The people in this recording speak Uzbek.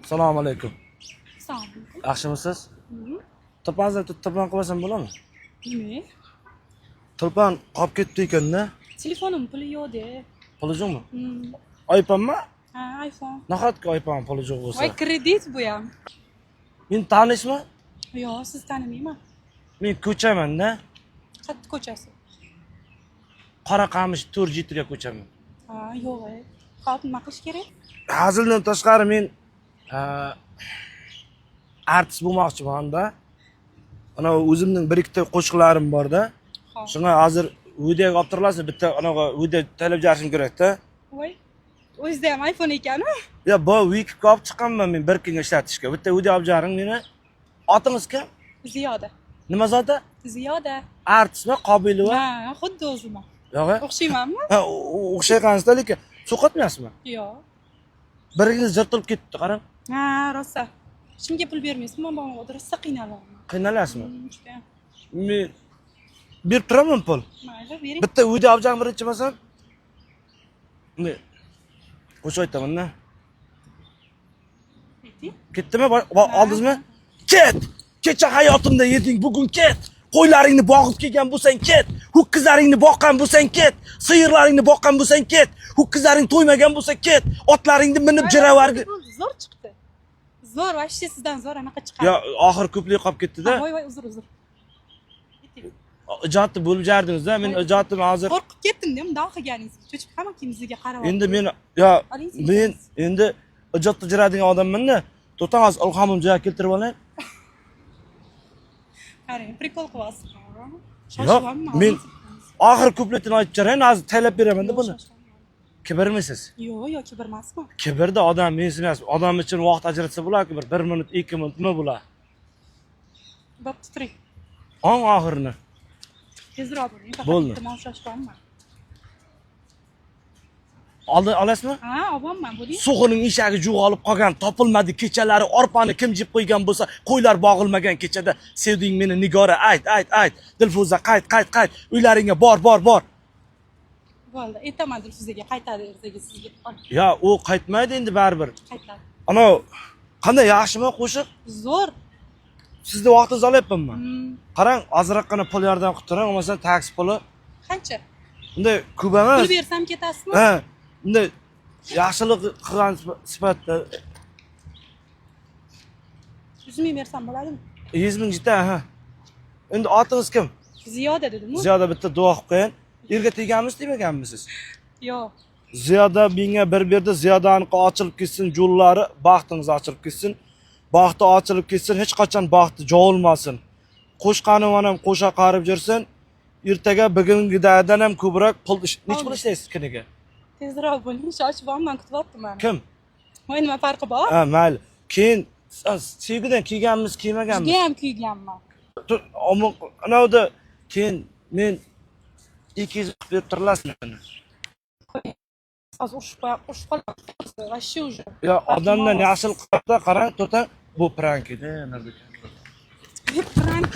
Assalomu alaykum. Assalomu alaykum. Yaxshimisiz? To'ponizni to'pon qilasam bo'ladimi? Nima? To'pon qolib ketdi ekan-da. Telefonim puli yo'q-da. Puli yo'qmi? iPhone'mi? Ha, iPhone. Nahotki iPhone puli yo'q bo'lsa. Voy, kredit bu ham. Meni tanishmi? Yo'q, siz tanimayman. Men ko'chaman-da. Qayerda ko'chasi? Qoraqamish 4 ga ko'chaman. Ha, yo'q. Hop, nima qilish kerak? Hazildan tashqari men artist bo'lmoqchiman-da. Ana o'zimning bir ikkita qo'shiqlarim bor-da. Shunga hozir videoga olib turilasiz, bitta anaqa video tayyorlab berishim kerak-da. Voy. O'zida ham iPhone ekan-a? Ya, bu weekga olib chiqqanman men bir kunga ishlatishga. Bitta video olib jaring meni. Otingiz kim? Ziyoda. Nima zoti? Ziyoda. Artistmi, Qobilova? Ha, xuddi o'zim. Yo'q. O'xshaymanmi? Ha, o'xshayqansizda, lekin suqatmayapsizmi? Yo'q. Biringiz yirtilib ketdi, qarang. Ha, rosa. Kimga pul bermaysizmi? Men rosa qiynalyapman. Qiynalasizmi? Juda. Men berib turaman pul. Mayli, bering. Bitta video olib jaring birinchi bo'lsam. Men qo'shib aytaman-da. Ketdimi? Oldingizmi? Ket! Kecha hayotimda yeding, bugun ket. Qo'ylaringni boqib kelgan bo'lsang ket. Ho'kizlaringni boqqan bo'lsang ket. Siyirlaringni boqqan bo'lsang ket. Ho'kizlaring to'ymagan bo'lsa ket. Otlaringni minib jiravarga. Zo'r chiqdi. Zo'r, vashti sizdan zo'r anaqa chiqadi. Ya, oxir ko'plik qolib ketdi-da. Voy, uzr. Ijodni bo'lib jardingiz-da. Men ijodimni hozir qo'rqib ketdim-da, bundoq qilganingiz. Cho'chib hamma kimizga qarab. endi men men endi ijodda jiradigan odamman-da. To'xtang, hozir ilhomimni joyiga keltirib olay. Qarang, prikol qilyapsiz. Yo'q, men oxir ko'plikni aytib jarayin, hozir taylab beraman-da buni. Kibrmisiz? Yo'q, kibrmasman. Kibrda odam mensimas. Odam uchun vaqt ajratsa bo'lar-ku, bir 1 minut, 2 minut nima bo'lar? Bo'pti, turing. Oxirini. Tezroq bo'ling. Bo'ldi. Tomoshabinman. Olasizmi? Ha, olganman, bo'ling. Sug'ining eshagi jo'g'olib qolgan, topilmadi kechalari, orpani kim jeb qo'ygan bo'lsa, qo'ylar bog'ilmagan kechada sevding meni Nigora, ayt. Dilfuza, qayt. Uylaringga bor. Bo'ldi, aytaman Dilfuzaga, qaytadi ertaga sizga. Ya, u qaytmaydi endi baribir. Qaytadi. Ana qanday yaxshimi qo'shiq? Zo'r. Sizni vaqtingizni olyapmanmi? Qarang, ozroqgina pul yordam qilib turing, bo'lmasa taksi puli. Qancha? Bunday ko'p emas. Pul bersam ketasizmi? Ha, bunday yaxshilik qilgan sifatida 100 ming bersam bo'ladimi? 100 ming jita, ha. Endi otingiz kim? Ziyoda dedim-ku. Ziyoda, bitta duo qilib qo'ying. Erga teganmisiz, demaganmisiz? Yo'q. Ziyoda menga bir berdi, Ziyodani ochilib ketsin, yo'llari, baxtingiz ochilib ketsin. Baxti ochilib ketsin, hech qachon baxti jovulmasin. Qo'shqanim ham qo'sha qarib yursin. Ertaga bugungidan ham ko'proq pul nech pul ishlaysiz kuniga? Tezroq bo'ling, shoshibman, kutyapman. Kim? Voy, nima farqi bor? Ha, mayli. Keyin sevgidan kiyganmiz, kiymaganmiz. Sizga ham kuyganman. Anavda keyin men 200 qilib berib turilasizmi? Hozir ushib qoladi. Vashshi уже. Ya, odamdan yaxshilik qilib qarang, to'xtang. Bu prank edi, Narbek. Prank.